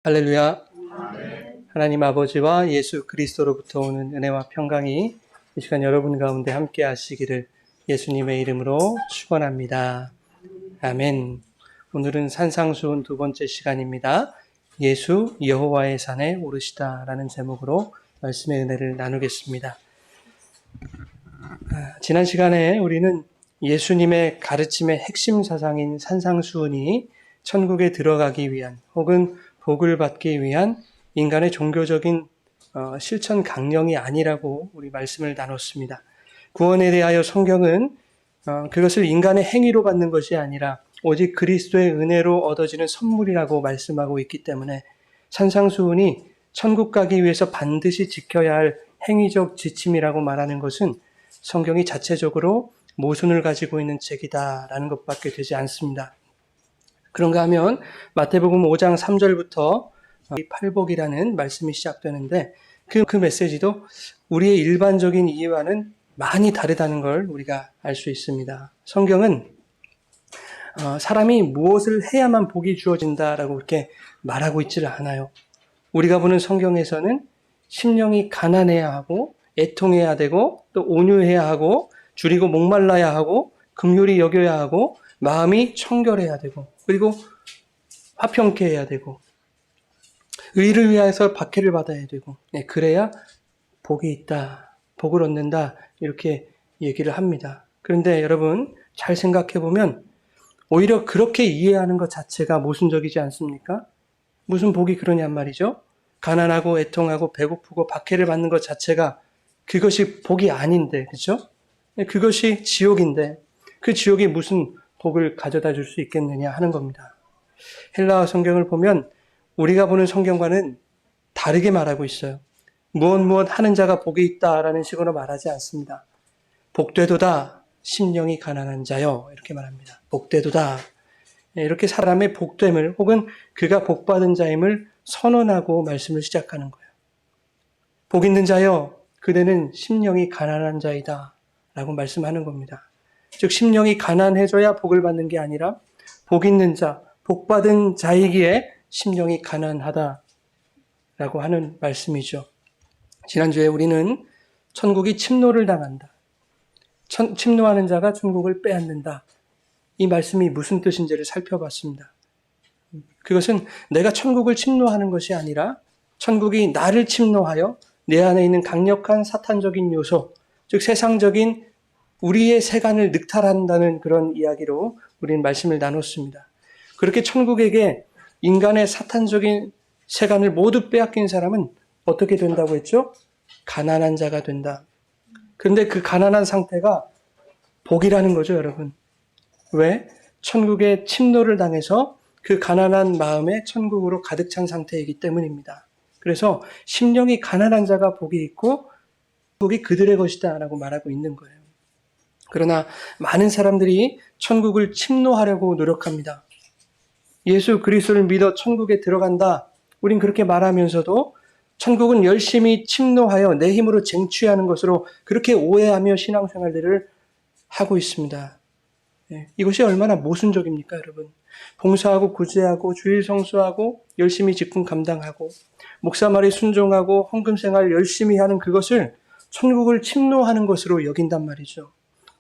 할렐루야. 하나님 아버지와 예수 그리스도로부터 오는 은혜와 평강이 이 시간 여러분 가운데 함께 하시기를 예수님의 이름으로 축원합니다. 아멘. 오늘은 산상수훈 두 번째 시간입니다. 예수 여호와의 산에 오르시다라는 제목으로 말씀의 은혜를 나누겠습니다. 지난 시간에 우리는 예수님의 가르침의 핵심 사상인 산상수훈이 천국에 들어가기 위한 혹은 복을 받기 위한 인간의 종교적인 실천 강령이 아니라고 우리 말씀을 나눴습니다. 구원에 대하여 성경은 그것을 인간의 행위로 받는 것이 아니라 오직 그리스도의 은혜로 얻어지는 선물이라고 말씀하고 있기 때문에 산상수훈이 천국 가기 위해서 반드시 지켜야 할 행위적 지침이라고 말하는 것은 성경이 자체적으로 모순을 가지고 있는 책이다라는 것밖에 되지 않습니다. 그런가 하면 마태복음 5장 3절부터 팔복이라는 말씀이 시작되는데 그 메시지도 우리의 일반적인 이해와는 많이 다르다는 걸 우리가 알 수 있습니다. 성경은 사람이 무엇을 해야만 복이 주어진다라고 그렇게 말하고 있지를 않아요. 우리가 보는 성경에서는 심령이 가난해야 하고 애통해야 되고 또 온유해야 하고 줄이고 목말라야 하고 긍휼히 여겨야 하고 마음이 청결해야 되고 그리고 화평케 해야 되고 의를 위하여서 박해를 받아야 되고 그래야 복이 있다, 복을 얻는다 이렇게 얘기를 합니다. 그런데 여러분 잘 생각해 보면 오히려 그렇게 이해하는 것 자체가 모순적이지 않습니까? 무슨 복이 그러냔 말이죠. 가난하고 애통하고 배고프고 박해를 받는 것 자체가 그것이 복이 아닌데, 그렇죠? 그것이 지옥인데 그 지옥이 무슨 복을 가져다 줄 수 있겠느냐 하는 겁니다. 헬라어 성경을 보면 우리가 보는 성경과는 다르게 말하고 있어요. 무엇 하는 자가 복이 있다라는 식으로 말하지 않습니다. 복되도다 심령이 가난한 자여 이렇게 말합니다. 복되도다 이렇게 사람의 복됨을 혹은 그가 복받은 자임을 선언하고 말씀을 시작하는 거예요. 복 있는 자여 그대는 심령이 가난한 자이다 라고 말씀하는 겁니다. 즉 심령이 가난해져야 복을 받는 게 아니라 복 있는 자, 복받은 자이기에 심령이 가난하다라고 하는 말씀이죠. 지난주에 우리는 천국이 침노를 당한다. 침노하는 자가 천국을 빼앗는다. 이 말씀이 무슨 뜻인지를 살펴봤습니다. 그것은 내가 천국을 침노하는 것이 아니라 천국이 나를 침노하여 내 안에 있는 강력한 사탄적인 요소, 즉 세상적인 우리의 세간을 늑탈한다는 그런 이야기로 우리는 말씀을 나눴습니다. 그렇게 천국에게 인간의 사탄적인 세간을 모두 빼앗긴 사람은 어떻게 된다고 했죠? 가난한 자가 된다. 그런데 그 가난한 상태가 복이라는 거죠, 여러분. 왜? 천국의 침노를 당해서 그 가난한 마음에 천국으로 가득 찬 상태이기 때문입니다. 그래서 심령이 가난한 자가 복이 있고 복이 그들의 것이다 라고 말하고 있는 거예요. 그러나 많은 사람들이 천국을 침노하려고 노력합니다. 예수 그리스도를 믿어 천국에 들어간다. 우린 그렇게 말하면서도 천국은 열심히 침노하여 내 힘으로 쟁취하는 것으로 그렇게 오해하며 신앙생활들을 하고 있습니다. 이것이 얼마나 모순적입니까, 여러분? 봉사하고 구제하고 주일 성수하고 열심히 직분 감당하고 목사 말에 순종하고 헌금생활 열심히 하는 그것을 천국을 침노하는 것으로 여긴단 말이죠.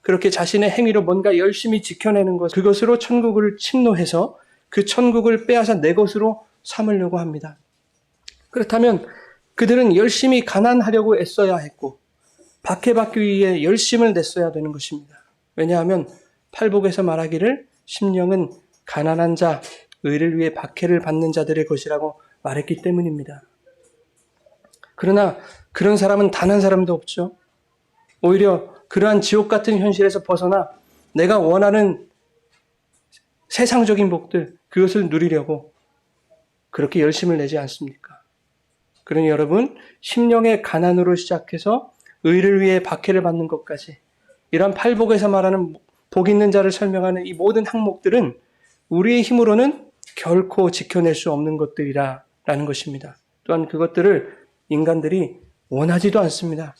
그렇게 자신의 행위로 뭔가 열심히 지켜내는 것, 그것으로 천국을 침노해서 그 천국을 빼앗아 내 것으로 삼으려고 합니다. 그렇다면 그들은 열심히 가난하려고 애써야 했고 박해받기 위해 열심을 냈어야 되는 것입니다. 왜냐하면 팔복에서 말하기를 심령은 가난한 자, 의를 위해 박해를 받는 자들의 것이라고 말했기 때문입니다. 그러나 그런 사람은 단 한 사람도 없죠. 오히려 그러한 지옥 같은 현실에서 벗어나 내가 원하는 세상적인 복들, 그것을 누리려고 그렇게 열심을 내지 않습니까? 그러니 여러분, 심령의 가난으로 시작해서 의를 위해 박해를 받는 것까지 이런 팔복에서 말하는 복 있는 자를 설명하는 이 모든 항목들은 우리의 힘으로는 결코 지켜낼 수 없는 것들이라는 것입니다. 또한 그것들을 인간들이 원하지도 않습니다.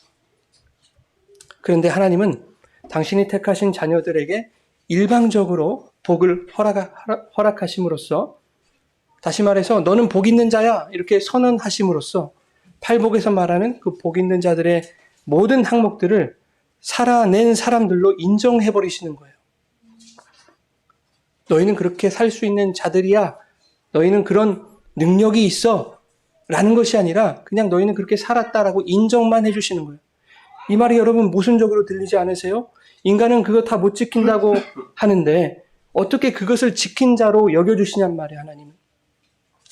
그런데 하나님은 당신이 택하신 자녀들에게 일방적으로 복을 허락하심으로써 다시 말해서 너는 복 있는 자야 이렇게 선언하심으로써 팔복에서 말하는 그 복 있는 자들의 모든 항목들을 살아낸 사람들로 인정해버리시는 거예요. 너희는 그렇게 살 수 있는 자들이야. 너희는 그런 능력이 있어. 라는 것이 아니라 그냥 너희는 그렇게 살았다라고 인정만 해주시는 거예요. 이 말이 여러분 모순적으로 들리지 않으세요? 인간은 그거 다 못 지킨다고 하는데 어떻게 그것을 지킨 자로 여겨주시냔 말이에요, 하나님은.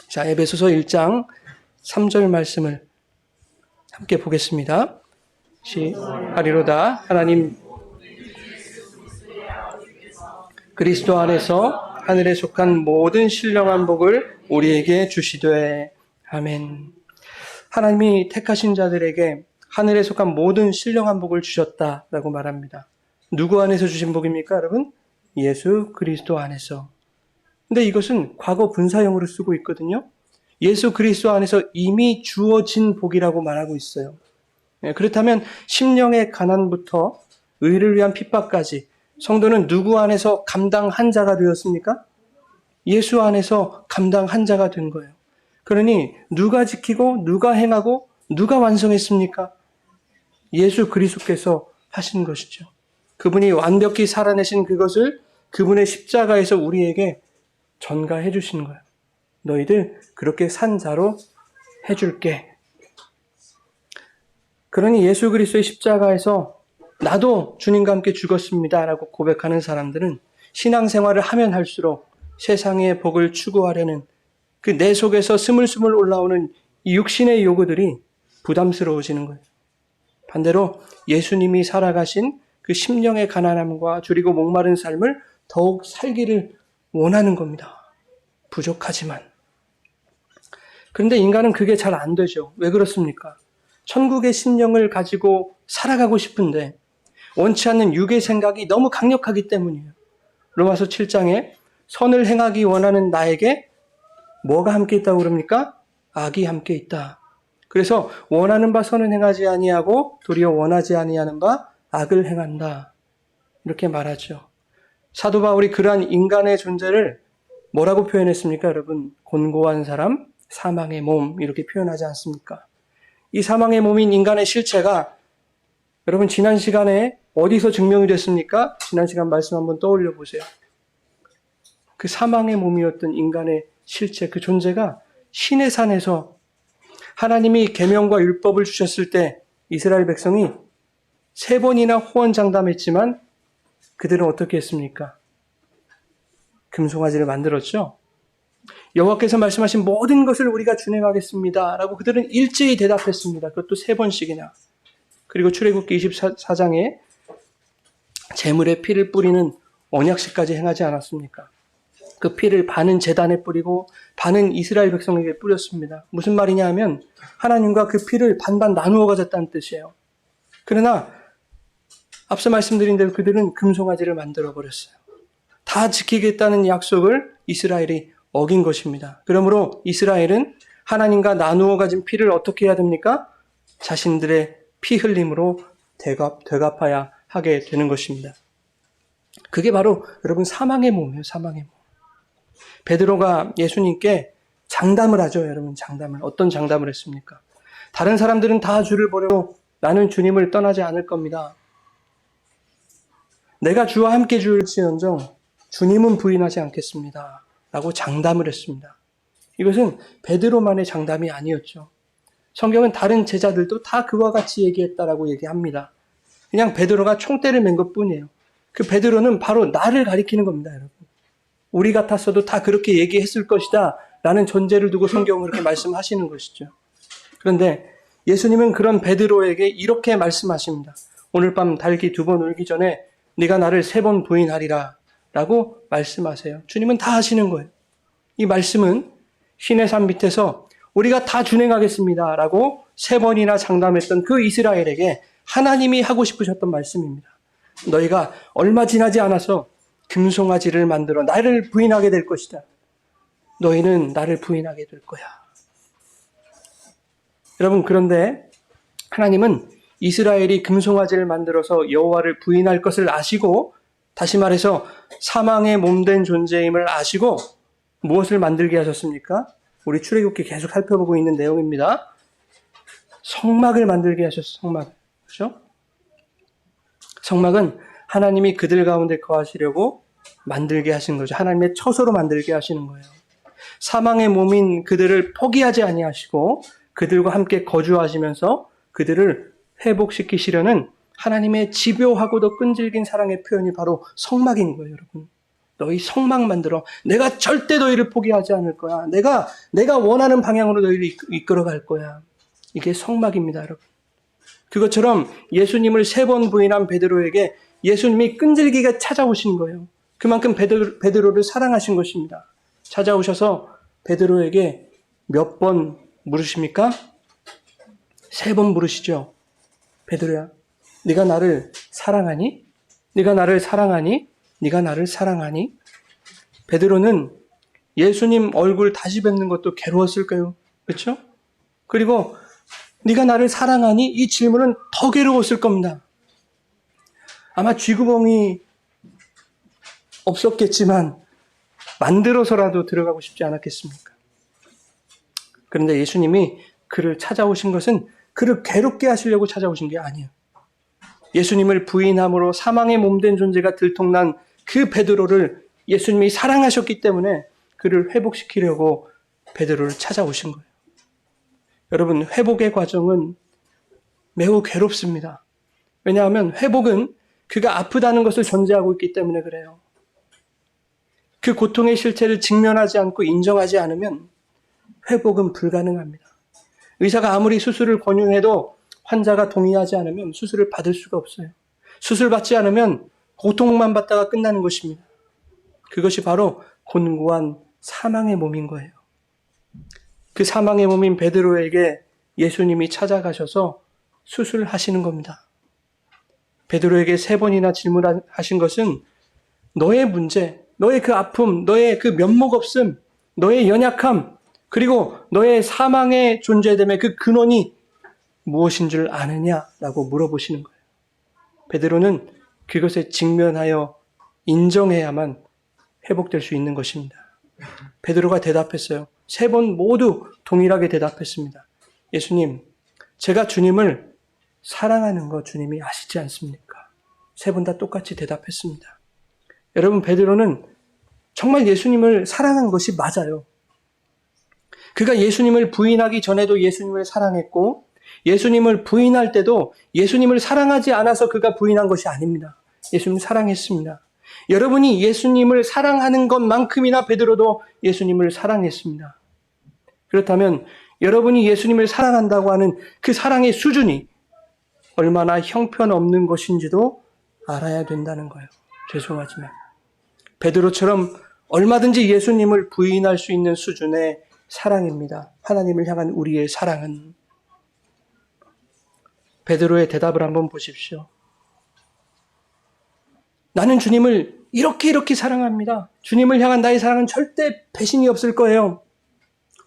자, 에베소서 1장 3절 말씀을 함께 보겠습니다. 하리로다. 하나님 그리스도 안에서 하늘에 속한 모든 신령한 복을 우리에게 주시되. 아멘. 하나님이 택하신 자들에게 하늘에 속한 모든 신령한 복을 주셨다라고 말합니다. 누구 안에서 주신 복입니까, 여러분? 예수 그리스도 안에서. 근데 이것은 과거 분사형으로 쓰고 있거든요. 예수 그리스도 안에서 이미 주어진 복이라고 말하고 있어요. 그렇다면 심령의 가난부터 의를 위한 핍박까지 성도는 누구 안에서 감당한 자가 되었습니까? 예수 안에서 감당한 자가 된 거예요. 그러니 누가 지키고 누가 행하고 누가 완성했습니까? 예수 그리스도께서 하신 것이죠. 그분이 완벽히 살아내신 그것을 그분의 십자가에서 우리에게 전가해 주신 거예요. 너희들 그렇게 산 자로 해줄게. 그러니 예수 그리스도의 십자가에서 나도 주님과 함께 죽었습니다 라고 고백하는 사람들은 신앙생활을 하면 할수록 세상의 복을 추구하려는 그 내 속에서 스물스물 올라오는 이 육신의 요구들이 부담스러워지는 거예요. 반대로 예수님이 살아가신 그 심령의 가난함과 줄이고 목마른 삶을 더욱 살기를 원하는 겁니다. 부족하지만. 그런데 인간은 그게 잘 안 되죠. 왜 그렇습니까? 천국의 심령을 가지고 살아가고 싶은데 원치 않는 육의 생각이 너무 강력하기 때문이에요. 로마서 7장에 선을 행하기 원하는 나에게 뭐가 함께 있다고 그럽니까? 악이 함께 있다. 그래서 원하는 바 선은 행하지 아니하고 도리어 원하지 아니하는 바 악을 행한다. 이렇게 말하죠. 사도 바울이 그러한 인간의 존재를 뭐라고 표현했습니까, 여러분? 곤고한 사람, 사망의 몸 이렇게 표현하지 않습니까? 이 사망의 몸인 인간의 실체가 여러분 지난 시간에 어디서 증명이 됐습니까? 지난 시간 말씀 한번 떠올려 보세요. 그 사망의 몸이었던 인간의 실체, 그 존재가 신의 산에서 하나님이 계명과 율법을 주셨을 때 이스라엘 백성이 3번이나 호언장담했지만 그들은 어떻게 했습니까? 금송아지를 만들었죠. 여호와께서 말씀하신 모든 것을 우리가 준행하겠습니다 라고 그들은 일제히 대답했습니다. 그것도 3번씩이나. 그리고 출애굽기 24장에 제물에 피를 뿌리는 언약식까지 행하지 않았습니까? 그 피를 반은 제단에 뿌리고 반은 이스라엘 백성에게 뿌렸습니다. 무슨 말이냐 하면 하나님과 그 피를 반반 나누어 가졌다는 뜻이에요. 그러나 앞서 말씀드린 대로 그들은 금송아지를 만들어 버렸어요. 다 지키겠다는 약속을 이스라엘이 어긴 것입니다. 그러므로 이스라엘은 하나님과 나누어 가진 피를 어떻게 해야 됩니까? 자신들의 피 흘림으로 되갚아야 하게 되는 것입니다. 그게 바로 여러분 사망의 몸이에요. 사망의 몸. 베드로가 예수님께 장담을 하죠. 여러분 장담을. 어떤 장담을 했습니까? 다른 사람들은 다 주를 버리고 나는 주님을 떠나지 않을 겁니다. 내가 주와 함께 줄지언정 주님은 부인하지 않겠습니다. 라고 장담을 했습니다. 이것은 베드로만의 장담이 아니었죠. 성경은 다른 제자들도 다 그와 같이 얘기했다라고 얘기합니다. 그냥 베드로가 총대를 맨 것뿐이에요. 그 베드로는 바로 나를 가리키는 겁니다, 여러분. 우리 같았어도 다 그렇게 얘기했을 것이다 라는 전제를 두고 성경은 그렇게 말씀하시는 것이죠. 그런데 예수님은 그런 베드로에게 이렇게 말씀하십니다. 오늘 밤 달기 2번 울기 전에 네가 나를 3번 부인하리라 라고 말씀하세요. 주님은 다 하시는 거예요. 이 말씀은 신의 산 밑에서 우리가 다 준행하겠습니다 라고 3번이나 장담했던 그 이스라엘에게 하나님이 하고 싶으셨던 말씀입니다. 너희가 얼마 지나지 않아서 금송아지를 만들어 나를 부인하게 될 것이다. 너희는 나를 부인하게 될 거야. 여러분, 그런데 하나님은 이스라엘이 금송아지를 만들어서 여호와를 부인할 것을 아시고, 다시 말해서 사망의 몸된 존재임을 아시고 무엇을 만들게 하셨습니까? 우리 출애굽기 계속 살펴보고 있는 내용입니다. 성막을 만들게 하셨어요. 성막. 그렇죠? 성막은 하나님이 그들 가운데 거하시려고 만들게 하신 거죠. 하나님의 처소로 만들게 하시는 거예요. 사망의 몸인 그들을 포기하지 아니하시고 그들과 함께 거주하시면서 그들을 회복시키시려는 하나님의 집요하고도 끈질긴 사랑의 표현이 바로 성막인 거예요, 여러분. 너희 성막 만들어. 내가 절대 너희를 포기하지 않을 거야. 내가 원하는 방향으로 너희를 이끌어갈 거야. 이게 성막입니다, 여러분. 그것처럼 예수님을 3번 부인한 베드로에게 예수님이 끈질기게 찾아오신 거예요. 그만큼 베드로를 사랑하신 것입니다. 찾아오셔서 베드로에게 몇 번 물으십니까? 3번 물으시죠. 베드로야, 네가 나를 사랑하니? 네가 나를 사랑하니? 네가 나를 사랑하니? 베드로는 예수님 얼굴 다시 뵙는 것도 괴로웠을까요? 그렇죠? 그리고 네가 나를 사랑하니? 이 질문은 더 괴로웠을 겁니다. 아마 쥐구멍이 없었겠지만 만들어서라도 들어가고 싶지 않았겠습니까? 그런데 예수님이 그를 찾아오신 것은 그를 괴롭게 하시려고 찾아오신 게 아니에요. 예수님을 부인함으로 사망의 몸된 존재가 들통난 그 베드로를 예수님이 사랑하셨기 때문에 그를 회복시키려고 베드로를 찾아오신 거예요. 여러분, 회복의 과정은 매우 괴롭습니다. 왜냐하면 회복은 그가 아프다는 것을 전제하고 있기 때문에 그래요. 그 고통의 실체를 직면하지 않고 인정하지 않으면 회복은 불가능합니다. 의사가 아무리 수술을 권유해도 환자가 동의하지 않으면 수술을 받을 수가 없어요. 수술 받지 않으면 고통만 받다가 끝나는 것입니다. 그것이 바로 곤고한 사망의 몸인 거예요. 그 사망의 몸인 베드로에게 예수님이 찾아가셔서 수술하시는 겁니다. 베드로에게 3번이나 질문하신 것은 너의 문제, 너의 그 아픔, 너의 그 면목 없음, 너의 연약함, 그리고 너의 사망의 존재됨의 그 근원이 무엇인 줄 아느냐라고 물어보시는 거예요. 베드로는 그것에 직면하여 인정해야만 회복될 수 있는 것입니다. 베드로가 대답했어요. 3번 모두 동일하게 대답했습니다. 예수님, 제가 주님을 사랑하는 거 주님이 아시지 않습니까? 3번 다 똑같이 대답했습니다. 여러분, 베드로는 정말 예수님을 사랑한 것이 맞아요. 그가 예수님을 부인하기 전에도 예수님을 사랑했고 예수님을 부인할 때도 예수님을 사랑하지 않아서 그가 부인한 것이 아닙니다. 예수님을 사랑했습니다. 여러분이 예수님을 사랑하는 것만큼이나 베드로도 예수님을 사랑했습니다. 그렇다면 여러분이 예수님을 사랑한다고 하는 그 사랑의 수준이 얼마나 형편없는 것인지도 알아야 된다는 거예요. 죄송하지만 베드로처럼 얼마든지 예수님을 부인할 수 있는 수준의 사랑입니다. 하나님을 향한 우리의 사랑은. 베드로의 대답을 한번 보십시오. 나는 주님을 이렇게 사랑합니다. 주님을 향한 나의 사랑은 절대 배신이 없을 거예요.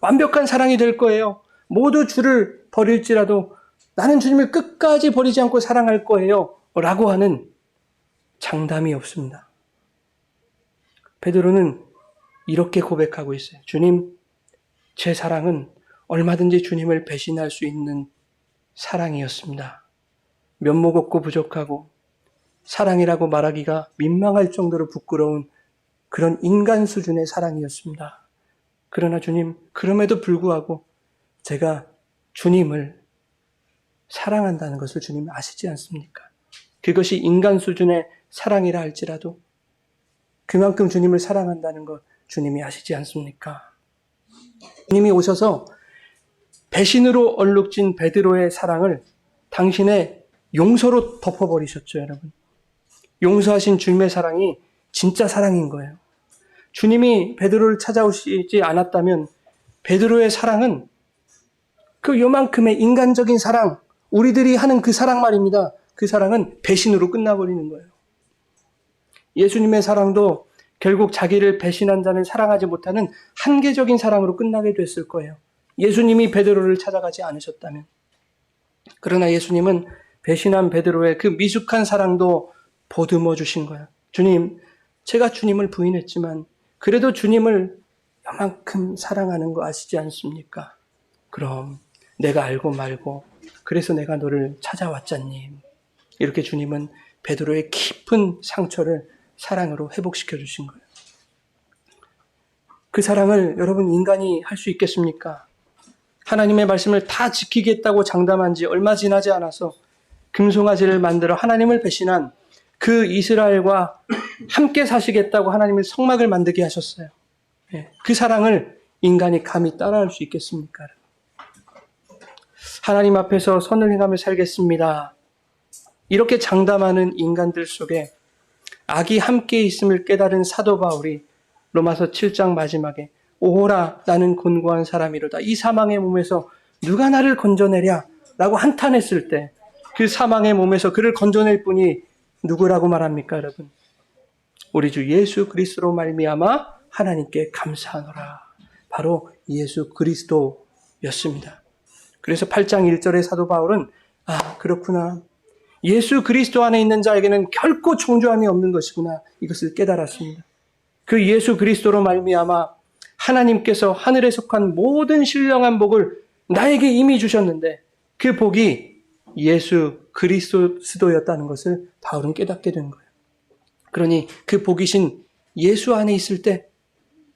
완벽한 사랑이 될 거예요. 모두 주를 버릴지라도 나는 주님을 끝까지 버리지 않고 사랑할 거예요. 라고 하는 장담이 없습니다. 베드로는 이렇게 고백하고 있어요. 주님, 제 사랑은 얼마든지 주님을 배신할 수 있는 사랑이었습니다. 면목 없고 부족하고 사랑이라고 말하기가 민망할 정도로 부끄러운 그런 인간 수준의 사랑이었습니다. 그러나 주님, 그럼에도 불구하고 제가 주님을 사랑한다는 것을 주님 아시지 않습니까? 그것이 인간 수준의 사랑이라 할지라도 그만큼 주님을 사랑한다는 것 주님이 아시지 않습니까? 주님이 오셔서 배신으로 얼룩진 베드로의 사랑을 당신의 용서로 덮어버리셨죠, 여러분. 용서하신 주님의 사랑이 진짜 사랑인 거예요. 주님이 베드로를 찾아오시지 않았다면 베드로의 사랑은 그 요만큼의 인간적인 사랑, 우리들이 하는 그 사랑 말입니다. 그 사랑은 배신으로 끝나버리는 거예요. 예수님의 사랑도 결국 자기를 배신한 자는 사랑하지 못하는 한계적인 사랑으로 끝나게 됐을 거예요. 예수님이 베드로를 찾아가지 않으셨다면. 그러나 예수님은 배신한 베드로의 그 미숙한 사랑도 보듬어 주신 거예요. 주님, 제가 주님을 부인했지만 그래도 주님을 요만큼 사랑하는 거 아시지 않습니까? 그럼 내가 알고 말고 그래서 내가 너를 찾아왔잖니. 이렇게 주님은 베드로의 깊은 상처를 사랑으로 회복시켜 주신 거예요. 그 사랑을 여러분 인간이 할 수 있겠습니까? 하나님의 말씀을 다 지키겠다고 장담한 지 얼마 지나지 않아서 금송아지를 만들어 하나님을 배신한 그 이스라엘과 함께 사시겠다고 하나님의 성막을 만들게 하셨어요. 그 사랑을 인간이 감히 따라할 수 있겠습니까? 하나님 앞에서 선을 행하며 살겠습니다. 이렇게 장담하는 인간들 속에 악이 함께 있음을 깨달은 사도 바울이 로마서 7장 마지막에 오호라 나는 곤고한 사람이로다. 이 사망의 몸에서 누가 나를 건져내랴 라고 한탄했을 때 그 사망의 몸에서 그를 건져낼 분이 누구라고 말합니까, 여러분? 우리 주 예수 그리스도로 말미암아 하나님께 감사하노라. 바로 예수 그리스도였습니다. 그래서 8장 1절의 사도 바울은 그렇구나. 예수 그리스도 안에 있는 자에게는 결코 정죄함이 없는 것이구나. 이것을 깨달았습니다. 그 예수 그리스도로 말미암아 하나님께서 하늘에 속한 모든 신령한 복을 나에게 이미 주셨는데 그 복이 예수 그리스도였다는 것을 바울은 깨닫게 된 거예요. 그러니 그 복이신 예수 안에 있을 때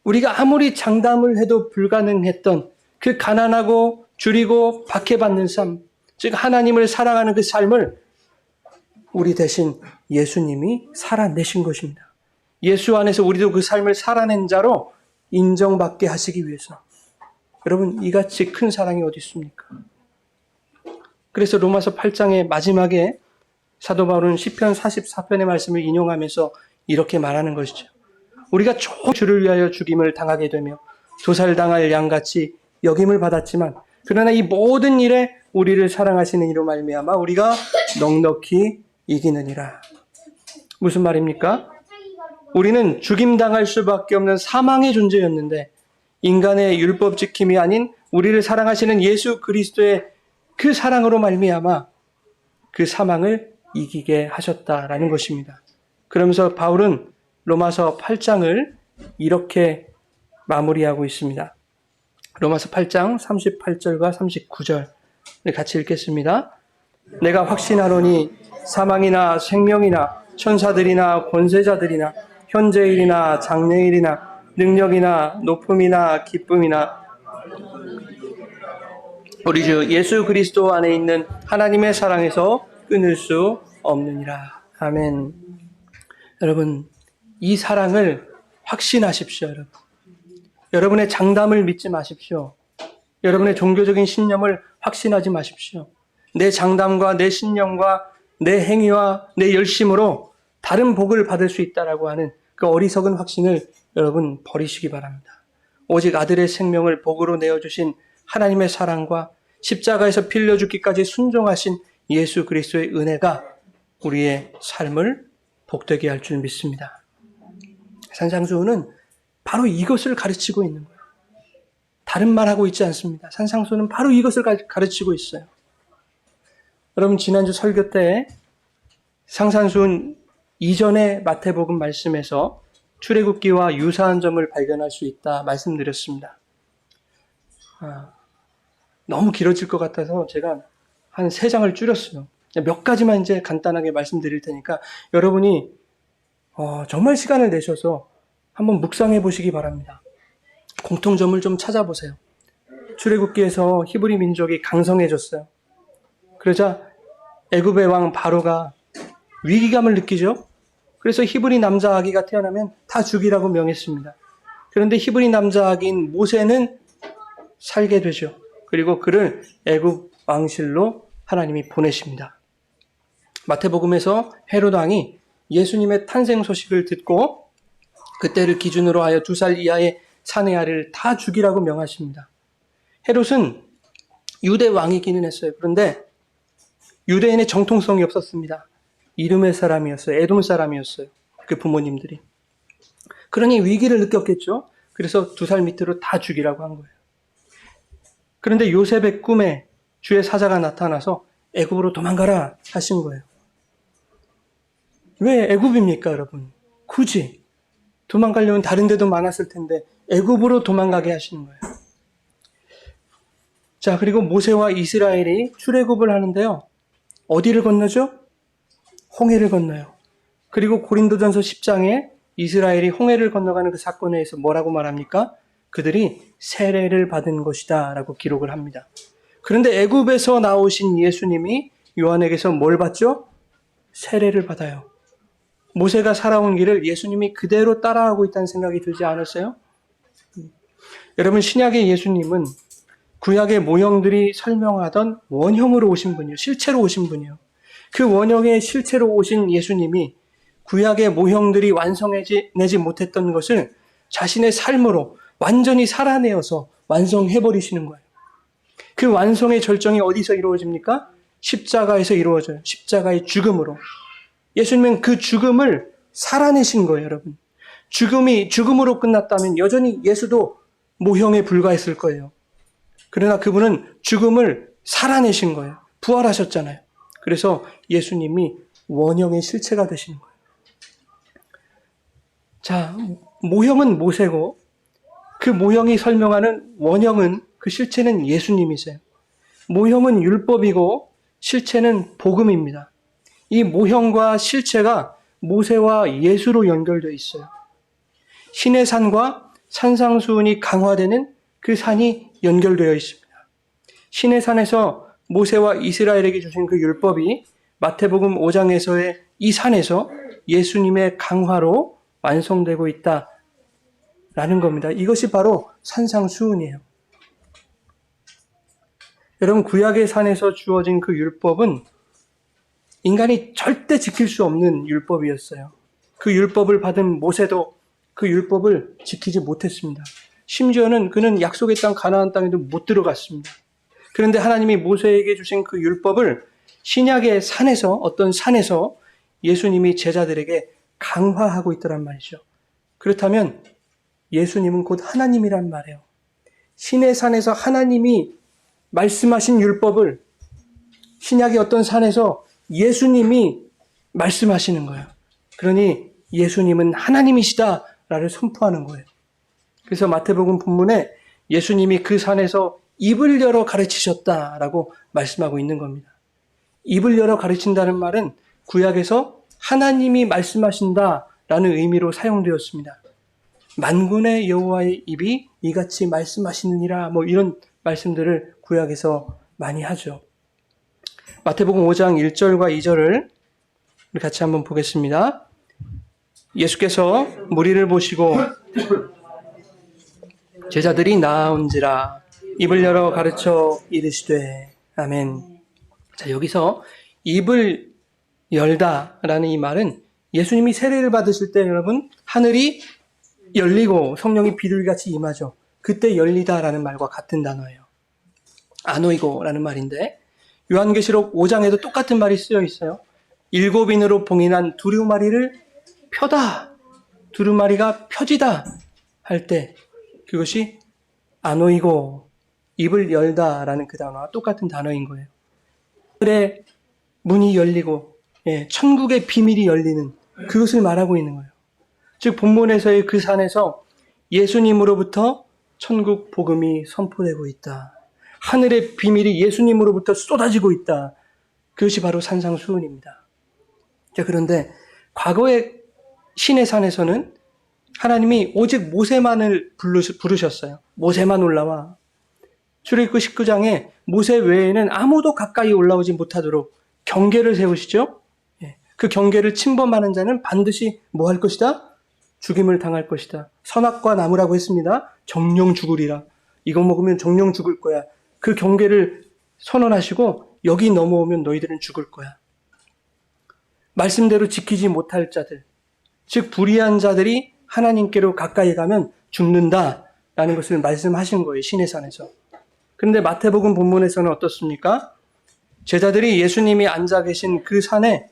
우리가 아무리 장담을 해도 불가능했던 그 가난하고 줄이고 박해받는 삶, 즉 하나님을 사랑하는 그 삶을 우리 대신 예수님이 살아내신 것입니다. 예수 안에서 우리도 그 삶을 살아낸 자로 인정받게 하시기 위해서. 여러분, 이같이 큰 사랑이 어디 있습니까? 그래서 로마서 8장의 마지막에 사도 바울은 시편 44편의 말씀을 인용하면서 이렇게 말하는 것이죠. 우리가 종 주를 위하여 죽임을 당하게 되며 도살당할 양같이 여김을 받았지만 그러나 이 모든 일에 우리를 사랑하시는 이로 말미암아 우리가 넉넉히 이기느니라. 무슨 말입니까? 우리는 죽임당할 수밖에 없는 사망의 존재였는데 인간의 율법 지킴이 아닌 우리를 사랑하시는 예수 그리스도의 그 사랑으로 말미암아 그 사망을 이기게 하셨다라는 것입니다. 그러면서 바울은 로마서 8장을 이렇게 마무리하고 있습니다. 로마서 8장 38절과 39절 같이 읽겠습니다. 내가 확신하노니 사망이나 생명이나 천사들이나 권세자들이나 현재일이나 장래일이나 능력이나 높음이나 기쁨이나 우리 주 예수 그리스도 안에 있는 하나님의 사랑에서 끊을 수 없느니라. 아멘. 여러분, 이 사랑을 확신하십시오, 여러분. 여러분의 장담을 믿지 마십시오. 여러분의 종교적인 신념을 확신하지 마십시오. 내 장담과 내 신념과 내 행위와 내 열심으로 다른 복을 받을 수 있다라고 하는 그 어리석은 확신을 여러분 버리시기 바랍니다. 오직 아들의 생명을 복으로 내어주신 하나님의 사랑과 십자가에서 피 흘려 죽기까지 순종하신 예수 그리스도의 은혜가 우리의 삶을 복되게 할 줄 믿습니다. 산상수훈은 바로 이것을 가르치고 있는 거예요. 다른 말하고 있지 않습니다. 산상수훈은 바로 이것을 가르치고 있어요. 여러분, 지난주 설교 때 상산수훈 이전의 마태복음 말씀에서 출애굽기와 유사한 점을 발견할 수 있다 말씀드렸습니다. 너무 길어질 것 같아서 제가 한 3장을 줄였어요. 몇 가지만 이제 간단하게 말씀드릴 테니까 여러분이 정말 시간을 내셔서 한번 묵상해 보시기 바랍니다. 공통점을 좀 찾아보세요. 출애굽기에서 히브리 민족이 강성해졌어요. 그러자 애굽의 왕 바로가 위기감을 느끼죠. 그래서 히브리 남자 아기가 태어나면 다 죽이라고 명했습니다. 그런데 히브리 남자 아기인 모세는 살게 되죠. 그리고 그를 애굽 왕실로 하나님이 보내십니다. 마태복음에서 헤롯 왕이 예수님의 탄생 소식을 듣고 그때를 기준으로 하여 2살 이하의 사내 아이를 다 죽이라고 명하십니다. 헤롯은 유대 왕이기는 했어요. 그런데 유대인의 정통성이 없었습니다. 이름의 사람이었어요. 에돔 사람이었어요. 그 부모님들이. 그러니 위기를 느꼈겠죠. 그래서 2살 밑으로 다 죽이라고 한 거예요. 그런데 요셉의 꿈에 주의 사자가 나타나서 애굽으로 도망가라 하신 거예요. 왜 애굽입니까, 여러분? 굳이 도망가려면 다른 데도 많았을 텐데 애굽으로 도망가게 하시는 거예요. 자, 그리고 모세와 이스라엘이 출애굽을 하는데요. 어디를 건너죠? 홍해를 건너요. 그리고 고린도전서 10장에 이스라엘이 홍해를 건너가는 그 사건에 대해서 뭐라고 말합니까? 그들이 세례를 받은 것이다 라고 기록을 합니다. 그런데 애굽에서 나오신 예수님이 요한에게서 뭘 받죠? 세례를 받아요. 모세가 살아온 길을 예수님이 그대로 따라하고 있다는 생각이 들지 않으세요? 여러분, 신약의 예수님은 구약의 모형들이 설명하던 원형으로 오신 분이요. 실체로 오신 분이요. 그 원형의 실체로 오신 예수님이 구약의 모형들이 완성해내지 못했던 것을 자신의 삶으로 완전히 살아내어서 완성해버리시는 거예요. 그 완성의 절정이 어디서 이루어집니까? 십자가에서 이루어져요. 십자가의 죽음으로. 예수님은 그 죽음을 살아내신 거예요, 여러분. 죽음이 죽음으로 끝났다면 여전히 예수도 모형에 불과했을 거예요. 그러나 그분은 죽음을 살아내신 거예요. 부활하셨잖아요. 그래서 예수님이 원형의 실체가 되시는 거예요. 자, 모형은 모세고 그 모형이 설명하는 원형은 그 실체는 예수님이세요. 모형은 율법이고 실체는 복음입니다. 이 모형과 실체가 모세와 예수로 연결되어 있어요. 신의 산과 산상수훈이 강화되는 그 산이 연결되어 있습니다. 신의 산에서 모세와 이스라엘에게 주신 그 율법이 마태복음 5장에서의 이 산에서 예수님의 강화로 완성되고 있다라는 겁니다. 이것이 바로 산상수훈이에요. 여러분, 구약의 산에서 주어진 그 율법은 인간이 절대 지킬 수 없는 율법이었어요. 그 율법을 받은 모세도 그 율법을 지키지 못했습니다. 심지어는 그는 약속의 땅 가나안 땅에도 못 들어갔습니다. 그런데 하나님이 모세에게 주신 그 율법을 신약의 산에서, 어떤 산에서 예수님이 제자들에게 강화하고 있더란 말이죠. 그렇다면 예수님은 곧 하나님이란 말이에요. 신의 산에서 하나님이 말씀하신 율법을 신약의 어떤 산에서 예수님이 말씀하시는 거예요. 그러니 예수님은 하나님이시다라를 선포하는 거예요. 그래서 마태복음 본문에 예수님이 그 산에서 입을 열어 가르치셨다라고 말씀하고 있는 겁니다. 입을 열어 가르친다는 말은 구약에서 하나님이 말씀하신다라는 의미로 사용되었습니다. 만군의 여호와의 입이 이같이 말씀하시느니라, 이런 말씀들을 구약에서 많이 하죠. 마태복음 5장 1절과 2절을 우리 같이 한번 보겠습니다. 예수께서 무리를 보시고 제자들이 나아온지라 입을 열어 가르쳐 이르시되 아멘. 자, 여기서 입을 열다라는 이 말은 예수님이 세례를 받으실 때 여러분 하늘이 열리고 성령이 비둘기같이 임하죠. 그때 열리다라는 말과 같은 단어예요. 아노이고라는 말인데 요한계시록 5장에도 똑같은 말이 쓰여 있어요. 7인으로 봉인한 두루마리를 펴다, 두루마리가 펴지다 할 때 그것이 아노이고, 입을 열다라는 그 단어와 똑같은 단어인 거예요. 하늘의 문이 열리고 천국의 비밀이 열리는 그것을 말하고 있는 거예요. 즉 본문에서의 그 산에서 예수님으로부터 천국 복음이 선포되고 있다. 하늘의 비밀이 예수님으로부터 쏟아지고 있다. 그것이 바로 산상수훈입니다. 자, 그런데 과거의 신의 산에서는 하나님이 오직 모세만을 부르셨어요. 모세만 올라와. 출애굽기 19장에 모세 외에는 아무도 가까이 올라오지 못하도록 경계를 세우시죠. 그 경계를 침범하는 자는 반드시 뭐 할 것이다? 죽임을 당할 것이다. 선악과 나무라고 했습니다. 정령 죽으리라. 이거 먹으면 정령 죽을 거야. 그 경계를 선언하시고 여기 넘어오면 너희들은 죽을 거야. 말씀대로 지키지 못할 자들, 즉 불의한 자들이 하나님께로 가까이 가면 죽는다라는 것을 말씀하신 거예요. 신의 산에서. 그런데 마태복음 본문에서는 어떻습니까? 제자들이 예수님이 앉아 계신 그 산에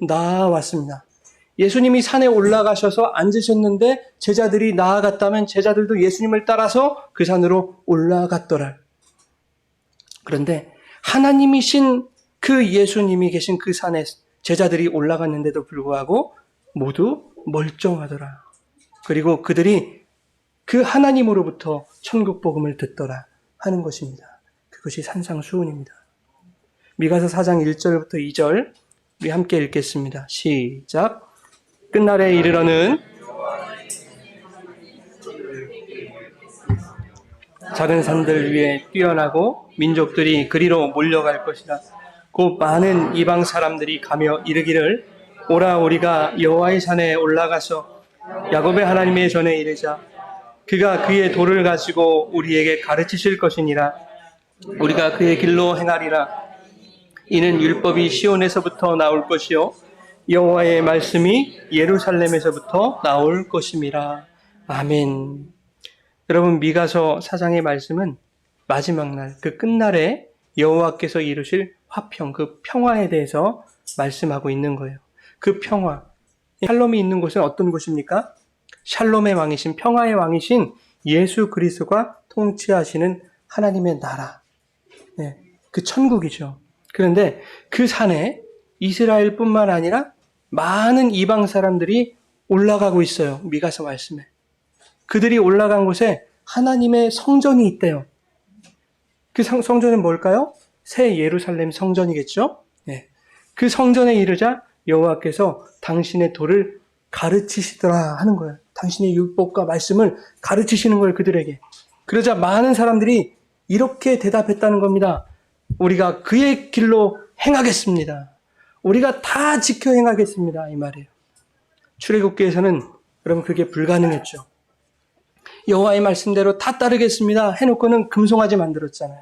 나아왔습니다. 예수님이 산에 올라가셔서 앉으셨는데 제자들이 나아갔다면 제자들도 예수님을 따라서 그 산으로 올라갔더라. 그런데 하나님이신 그 예수님이 계신 그 산에 제자들이 올라갔는데도 불구하고 모두 멀쩡하더라. 그리고 그들이 그 하나님으로부터 천국 복음을 듣더라 하는 것입니다. 그것이 산상수훈입니다. 미가서 4장 1절부터 2절 우리 함께 읽겠습니다. 시작. 끝날에 이르러는 작은 산들 위에 뛰어나고 민족들이 그리로 몰려갈 것이라. 곧 많은 이방 사람들이 가며 이르기를 오라 우리가 여호와의 산에 올라가서 야곱의 하나님의 전에 이르자. 그가 그의 도를 가지고 우리에게 가르치실 것이니라. 우리가 그의 길로 행하리라. 이는 율법이 시온에서부터 나올 것이요 여호와의 말씀이 예루살렘에서부터 나올 것임이라. 아멘. 여러분, 미가서 4장의 말씀은 마지막 날, 그 끝날에 여호와께서 이루실 화평, 그 평화에 대해서 말씀하고 있는 거예요. 그 평화, 샬롬이 있는 곳은 어떤 곳입니까? 샬롬의 왕이신, 평화의 왕이신 예수 그리스도가 통치하시는 하나님의 나라, 네, 그 천국이죠. 그런데 그 산에 이스라엘뿐만 아니라 많은 이방 사람들이 올라가고 있어요. 미가서 말씀에. 그들이 올라간 곳에 하나님의 성전이 있대요. 그 성전은 뭘까요? 새 예루살렘 성전이겠죠? 네. 그 성전에 이르자 여호와께서 당신의 도를 가르치시더라 하는 거예요. 당신의 율법과 말씀을 가르치시는 거예요, 그들에게. 그러자 많은 사람들이 이렇게 대답했다는 겁니다. 우리가 그의 길로 행하겠습니다. 우리가 다 지켜 행하겠습니다. 이 말이에요. 출애굽기에서는 여러분 그게 불가능했죠. 여호와의 말씀대로 다 따르겠습니다 해놓고는 금송아지 만들었잖아요.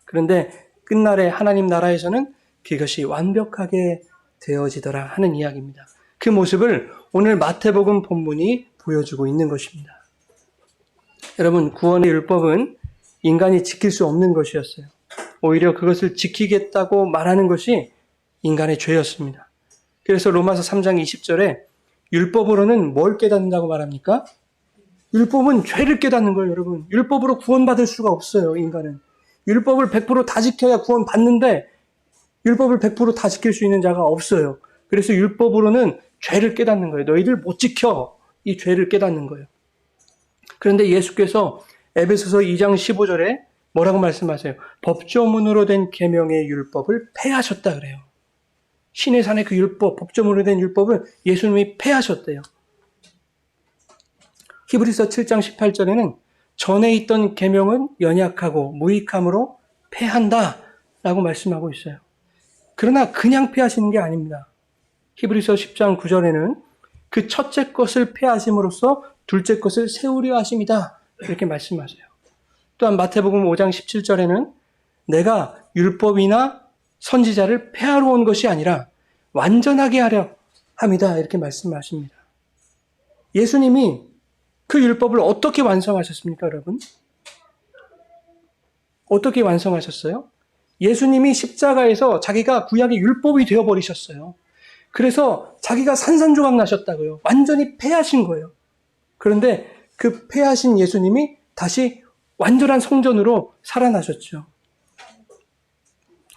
그런데 끝날에 하나님 나라에서는 그것이 완벽하게 되어지더라 하는 이야기입니다. 그 모습을 오늘 마태복음 본문이 보여주고 있는 것입니다. 여러분, 구원의 율법은 인간이 지킬 수 없는 것이었어요. 오히려 그것을 지키겠다고 말하는 것이 인간의 죄였습니다. 그래서 로마서 3장 20절에 율법으로는 뭘 깨닫는다고 말합니까? 율법은 죄를 깨닫는 거예요, 여러분. 율법으로 구원받을 수가 없어요, 인간은. 율법을 100% 다 지켜야 구원받는데 율법을 100% 다 지킬 수 있는 자가 없어요. 그래서 율법으로는 죄를 깨닫는 거예요. 너희들 못 지켜. 이 죄를 깨닫는 거예요. 그런데 예수께서 에베소서 2장 15절에 뭐라고 말씀하세요? 법조문으로 된 계명의 율법을 폐하셨다 그래요. 신의 산의 그 율법, 법조문으로 된 율법을 예수님이 폐하셨대요. 히브리서 7장 18절에는 전에 있던 계명은 연약하고 무익함으로 폐한다 라고 말씀하고 있어요. 그러나 그냥 폐하시는 게 아닙니다. 히브리서 10장 9절에는 그 첫째 것을 폐하심으로써 둘째 것을 세우려 하심이다 이렇게 말씀하세요. 또한 마태복음 5장 17절에는 내가 율법이나 선지자를 폐하러 온 것이 아니라 완전하게 하려 함이다 이렇게 말씀하십니다. 예수님이 그 율법을 어떻게 완성하셨습니까, 여러분? 어떻게 완성하셨어요? 예수님이 십자가에서 자기가 구약의 율법이 되어버리셨어요. 그래서 자기가 산산조각 나셨다고요. 완전히 폐하신 거예요. 그런데 그 폐하신 예수님이 다시 완전한 성전으로 살아나셨죠.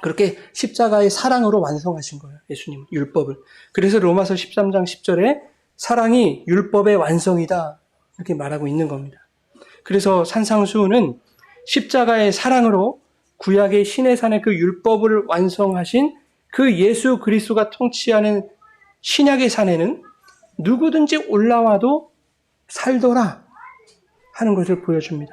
그렇게 십자가의 사랑으로 완성하신 거예요, 예수님은, 율법을. 그래서 로마서 13장 10절에 사랑이 율법의 완성이다 이렇게 말하고 있는 겁니다. 그래서 산상수훈은 십자가의 사랑으로 구약의 신의 산의 그 율법을 완성하신 그 예수 그리스도가 통치하는 신약의 산에는 누구든지 올라와도 살더라 하는 것을 보여줍니다.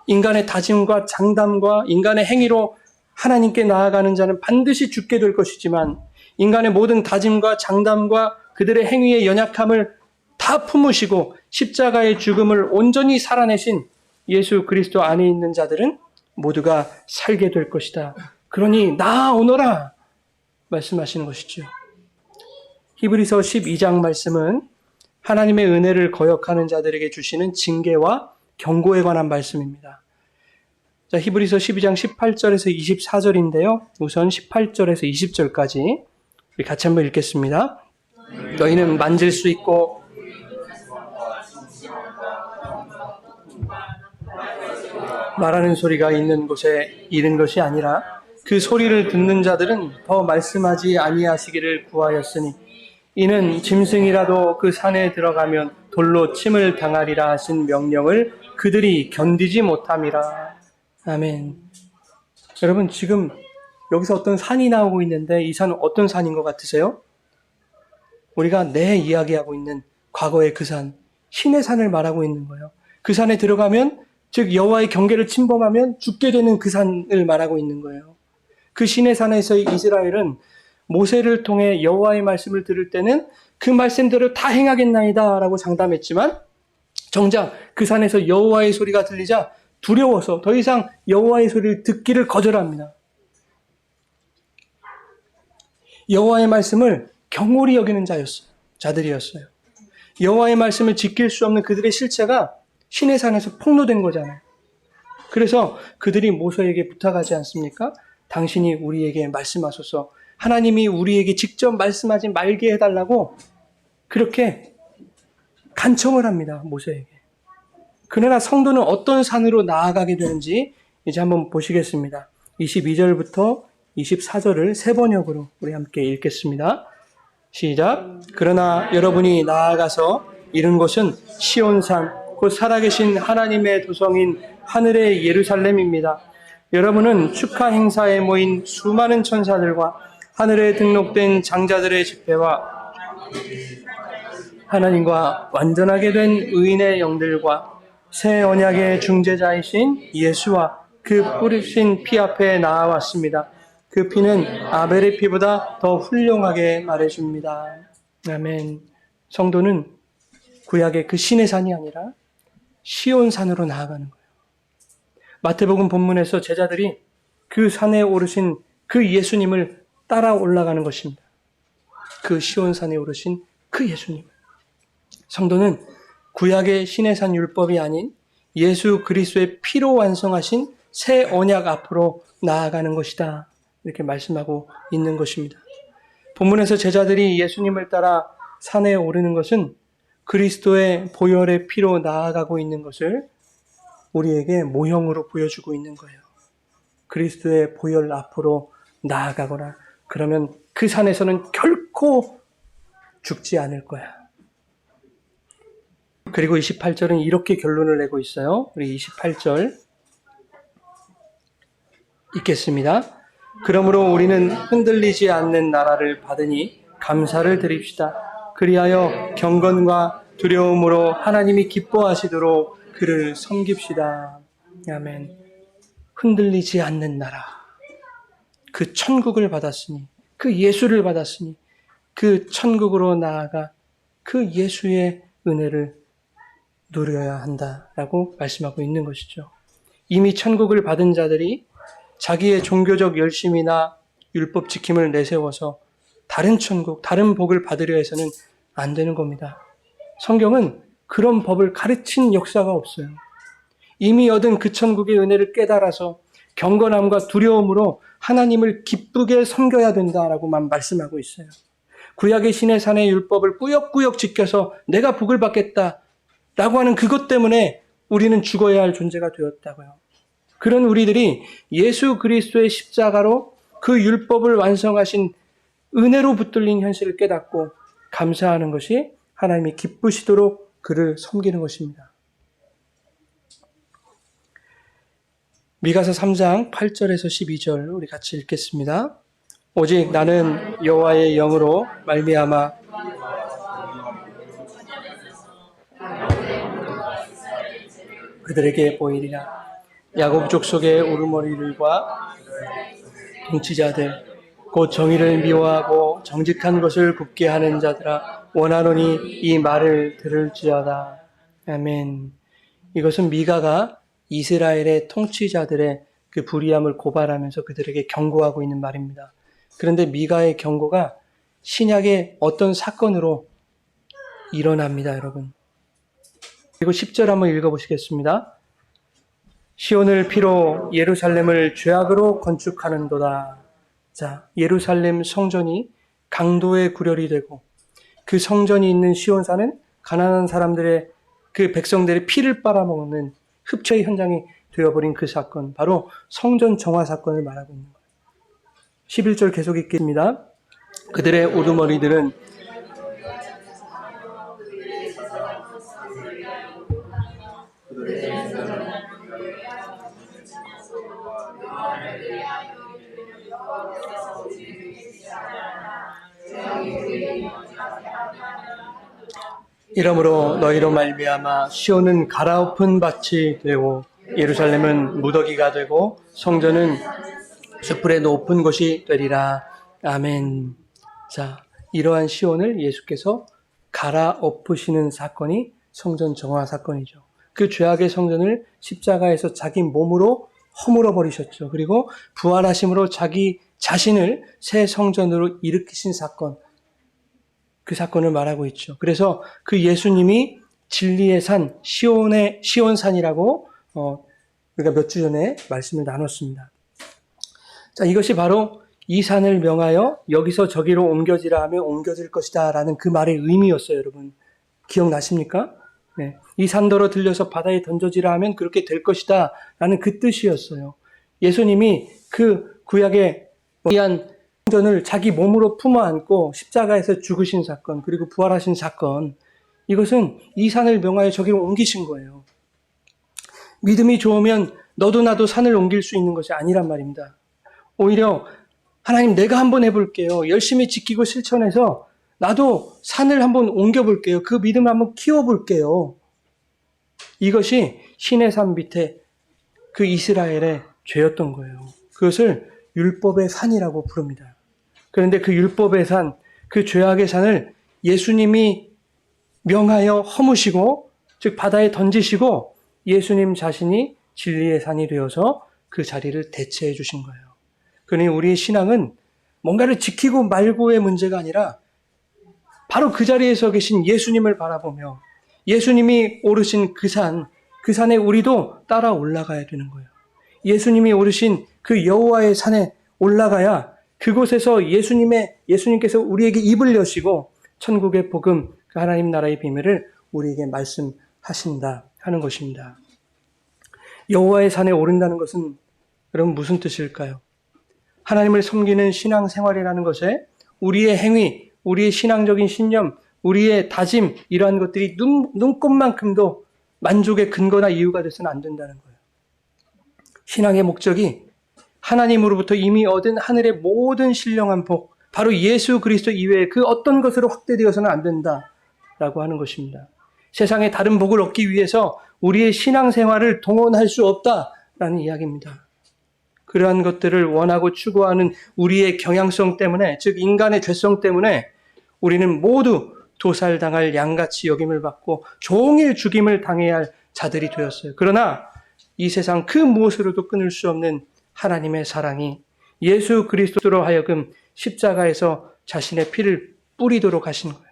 인간의 다짐과 장담과 인간의 행위로 하나님께 나아가는 자는 반드시 죽게 될 것이지만 인간의 모든 다짐과 장담과 그들의 행위의 연약함을 다 품으시고 십자가의 죽음을 온전히 살아내신 예수 그리스도 안에 있는 자들은 모두가 살게 될 것이다. 그러니 나아오너라 말씀하시는 것이죠. 히브리서 12장 말씀은 하나님의 은혜를 거역하는 자들에게 주시는 징계와 경고에 관한 말씀입니다. 자, 히브리서 12장 18절에서 24절인데요. 우선 18절에서 20절까지 우리 같이 한번 읽겠습니다. 너희는 만질 수 있고 말하는 소리가 있는 곳에 이른 것이 아니라 그 소리를 듣는 자들은 더 말씀하지 아니하시기를 구하였으니 이는 짐승이라도 그 산에 들어가면 돌로 침을 당하리라 하신 명령을 그들이 견디지 못함이라. 아멘. 여러분, 지금 여기서 어떤 산이 나오고 있는데 이 산은 어떤 산인 것 같으세요? 우리가 이야기하고 있는 과거의 그 산, 신의 산을 말하고 있는 거예요. 그 산에 들어가면, 즉 여호와의 경계를 침범하면 죽게 되는 그 산을 말하고 있는 거예요. 그 신의 산에서의 이스라엘은 모세를 통해 여호와의 말씀을 들을 때는 그 말씀대로 다 행하겠나이다 라고 장담했지만, 정작 그 산에서 여호와의 소리가 들리자 두려워서 더 이상 여호와의 소리를 듣기를 거절합니다. 여호와의 말씀을 경홀히 여기는 자들이었어요. 여호와의 말씀을 지킬 수 없는 그들의 실체가 신의 산에서 폭로된 거잖아요. 그래서 그들이 모세에게 부탁하지 않습니까? 당신이 우리에게 말씀하소서. 하나님이 우리에게 직접 말씀하지 말게 해달라고 그렇게 간청을 합니다. 모세에게. 그러나 성도는 어떤 산으로 나아가게 되는지 이제 한번 보시겠습니다. 22절부터 24절을 세 번역으로 우리 함께 읽겠습니다. 시작. 그러나 여러분이 나아가서 이른 곳은 시온산 곧 살아계신 하나님의 도성인 하늘의 예루살렘입니다. 여러분은 축하 행사에 모인 수많은 천사들과 하늘에 등록된 장자들의 집회와 하나님과 완전하게 된 의인의 영들과 새 언약의 중재자이신 예수와 그 뿌리신 피 앞에 나아왔습니다. 그 피는 아벨의 피보다 더 훌륭하게 말해줍니다. 아멘. 성도는 구약의 그 신의 산이 아니라 시온산으로 나아가는 거예요. 마태복음 본문에서 제자들이 그 산에 오르신 그 예수님을 따라 올라가는 것입니다. 그 시온산에 오르신 그 예수님. 성도는 구약의 신의 산 율법이 아닌 예수 그리스도의 피로 완성하신 새 언약 앞으로 나아가는 것이다. 이렇게 말씀하고 있는 것입니다. 본문에서 제자들이 예수님을 따라 산에 오르는 것은 그리스도의 보혈의 피로 나아가고 있는 것을 우리에게 모형으로 보여주고 있는 거예요. 그리스도의 보혈 앞으로 나아가거나 그러면 그 산에서는 결코 죽지 않을 거야. 그리고 28절은 이렇게 결론을 내고 있어요. 우리 28절 읽겠습니다. 그러므로 우리는 흔들리지 않는 나라를 받으니 감사를 드립시다. 그리하여 경건과 두려움으로 하나님이 기뻐하시도록 그를 섬깁시다. 아멘. 흔들리지 않는 나라. 그 천국을 받았으니, 그 예수를 받았으니, 그 천국으로 나아가 그 예수의 은혜를 누려야 한다라고 말씀하고 있는 것이죠. 이미 천국을 받은 자들이 자기의 종교적 열심이나 율법 지킴을 내세워서 다른 천국, 다른 복을 받으려 해서는 안 되는 겁니다. 성경은 그런 법을 가르친 역사가 없어요. 이미 얻은 그 천국의 은혜를 깨달아서 경건함과 두려움으로 하나님을 기쁘게 섬겨야 된다라고만 말씀하고 있어요. 구약의 신의 산의 율법을 꾸역꾸역 지켜서 내가 복을 받겠다라고 하는 그것 때문에 우리는 죽어야 할 존재가 되었다고요. 그런 우리들이 예수 그리스도의 십자가로 그 율법을 완성하신 은혜로 붙들린 현실을 깨닫고 감사하는 것이 하나님이 기쁘시도록 그를 섬기는 것입니다. 미가서 3장 8절에서 12절 우리 같이 읽겠습니다. 오직 나는 여호와의 영으로 말미암아 그들에게 보이리라. 야곱 족속의 우르머리들과 통치자들 곧 정의를 미워하고 정직한 것을 굽게 하는 자들아 원하노니 이 말을 들을지어다. 아멘. 이것은 미가가 이스라엘의 통치자들의 그 불의함을 고발하면서 그들에게 경고하고 있는 말입니다. 그런데 미가의 경고가 신약의 어떤 사건으로 일어납니다, 여러분. 그리고 10절 한번 읽어보시겠습니다. 시온을 피로 예루살렘을 죄악으로 건축하는도다. 자, 예루살렘 성전이 강도의 구렬이 되고 그 성전이 있는 시온산은 가난한 사람들의 그 백성들의 피를 빨아먹는 흡체의 현장이 되어버린 그 사건, 바로 성전 정화 사건을 말하고 있는 거예요. 11절 계속 읽겠습니다. 그들의 우두머리들은 이러므로 너희로 말미암아 시온은 갈아엎은 밭이 되고 예루살렘은 무더기가 되고 성전은 숯불의 높은 곳이 되리라. 아멘. 자, 이러한 시온을 예수께서 갈아엎으시는 사건이 성전 정화 사건이죠. 그 죄악의 성전을 십자가에서 자기 몸으로 허물어 버리셨죠. 그리고 부활하심으로 자기 자신을 새 성전으로 일으키신 사건, 그 사건을 말하고 있죠. 그래서 그 예수님이 진리의 산, 시온산이라고 우리가 몇 주 전에 말씀을 나눴습니다. 자, 이것이 바로 이 산을 명하여 여기서 저기로 옮겨지라 하면 옮겨질 것이다 라는 그 말의 의미였어요, 여러분. 기억나십니까? 네. 이 산더러 들려서 바다에 던져지라 하면 그렇게 될 것이다 라는 그 뜻이었어요. 예수님이 그 구약의 위한 성전을 자기 몸으로 품어 안고 십자가에서 죽으신 사건, 그리고 부활하신 사건, 이것은 이 산을 명하여 저기로 옮기신 거예요. 믿음이 좋으면 너도 나도 산을 옮길 수 있는 것이 아니란 말입니다. 오히려 하나님, 내가 한번 해볼게요. 열심히 지키고 실천해서 나도 산을 한번 옮겨볼게요. 그 믿음을 한번 키워볼게요. 이것이 신의 산 밑에 그 이스라엘의 죄였던 거예요. 그것을 율법의 산이라고 부릅니다. 그런데 그 율법의 산, 그 죄악의 산을 예수님이 명하여 허무시고, 즉 바다에 던지시고 예수님 자신이 진리의 산이 되어서 그 자리를 대체해 주신 거예요. 그러니 우리의 신앙은 뭔가를 지키고 말고의 문제가 아니라 바로 그 자리에서 계신 예수님을 바라보며 예수님이 오르신 그 산에 우리도 따라 올라가야 되는 거예요. 예수님이 오르신 그 여호와의 산에 올라가야 그곳에서 예수님께서 우리에게 입을 여시고 천국의 복음, 그 하나님 나라의 비밀을 우리에게 말씀하신다 하는 것입니다. 여호와의 산에 오른다는 것은 여러분 무슨 뜻일까요? 하나님을 섬기는 신앙생활이라는 것에 우리의 행위, 우리의 신앙적인 신념, 우리의 다짐, 이러한 것들이 눈꼽만큼도 만족의 근거나 이유가 돼서는 안 된다는 거예요. 신앙의 목적이 하나님으로부터 이미 얻은 하늘의 모든 신령한 복, 바로 예수 그리스도 이외에 그 어떤 것으로 확대되어서는 안 된다라고 하는 것입니다. 세상의 다른 복을 얻기 위해서 우리의 신앙생활을 동원할 수 없다라는 이야기입니다. 그러한 것들을 원하고 추구하는 우리의 경향성 때문에, 즉 인간의 죄성 때문에 우리는 모두 도살당할 양같이 여김을 받고 종일 죽임을 당해야 할 자들이 되었어요. 그러나 이 세상 그 무엇으로도 끊을 수 없는 하나님의 사랑이 예수 그리스도로 하여금 십자가에서 자신의 피를 뿌리도록 하신 거예요.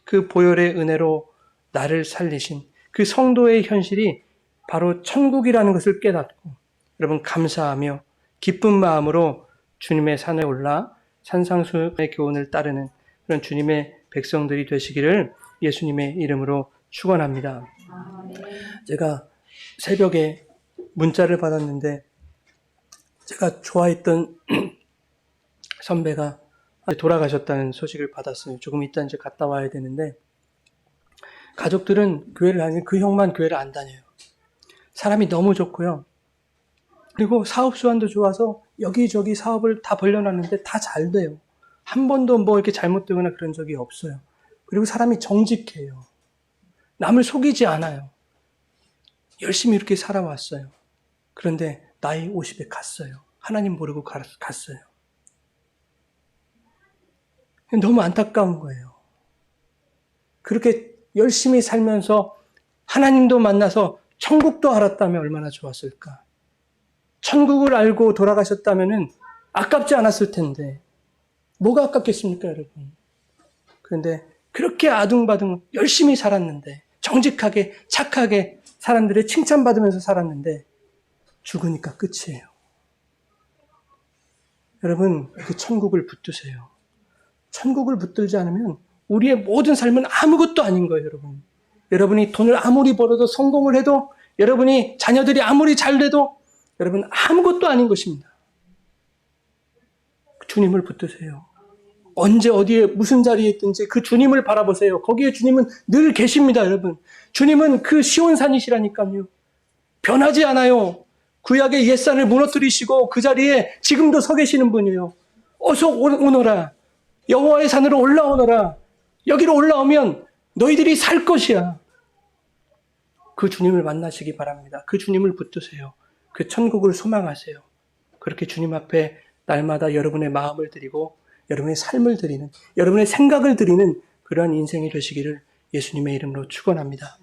그 보혈의 은혜로 나를 살리신 그 성도의 현실이 바로 천국이라는 것을 깨닫고 여러분 감사하며 기쁜 마음으로 주님의 산에 올라 산상수훈의 교훈을 따르는 그런 주님의 백성들이 되시기를 예수님의 이름으로 축원합니다. 제가 새벽에 문자를 받았는데 제가 좋아했던 선배가 돌아가셨다는 소식을 받았어요. 조금 이따 이제 갔다 와야 되는데 가족들은 교회를 다니는 그 형만 교회를 안 다녀요. 사람이 너무 좋고요. 그리고 사업 수완도 좋아서 여기저기 사업을 다 벌려놨는데 다 잘 돼요. 한 번도 뭐 이렇게 잘못되거나 그런 적이 없어요. 그리고 사람이 정직해요. 남을 속이지 않아요. 열심히 이렇게 살아왔어요. 그런데 나이 50에 갔어요. 하나님 모르고 갔어요. 너무 안타까운 거예요. 그렇게 열심히 살면서 하나님도 만나서 천국도 알았다면 얼마나 좋았을까. 천국을 알고 돌아가셨다면 아깝지 않았을 텐데 뭐가 아깝겠습니까, 여러분? 그런데 그렇게 아둥바둥 열심히 살았는데 정직하게 착하게 사람들의 칭찬받으면서 살았는데 죽으니까 끝이에요. 여러분, 그 천국을 붙드세요. 천국을 붙들지 않으면 우리의 모든 삶은 아무것도 아닌 거예요, 여러분. 여러분이 돈을 아무리 벌어도 성공을 해도 여러분이 자녀들이 아무리 잘 돼도 여러분 아무것도 아닌 것입니다. 주님을 붙드세요. 언제 어디에 무슨 자리에 있든지 그 주님을 바라보세요. 거기에 주님은 늘 계십니다, 여러분. 주님은 그 시온산이시라니까요. 변하지 않아요. 구약의 옛산을 무너뜨리시고 그 자리에 지금도 서 계시는 분이에요. 어서 오너라. 여호와의 산으로 올라오너라. 여기로 올라오면 너희들이 살 것이야. 그 주님을 만나시기 바랍니다. 그 주님을 붙드세요. 그 천국을 소망하세요. 그렇게 주님 앞에 날마다 여러분의 마음을 드리고 여러분의 삶을 드리는, 여러분의 생각을 드리는 그러한 인생이 되시기를 예수님의 이름으로 축원합니다.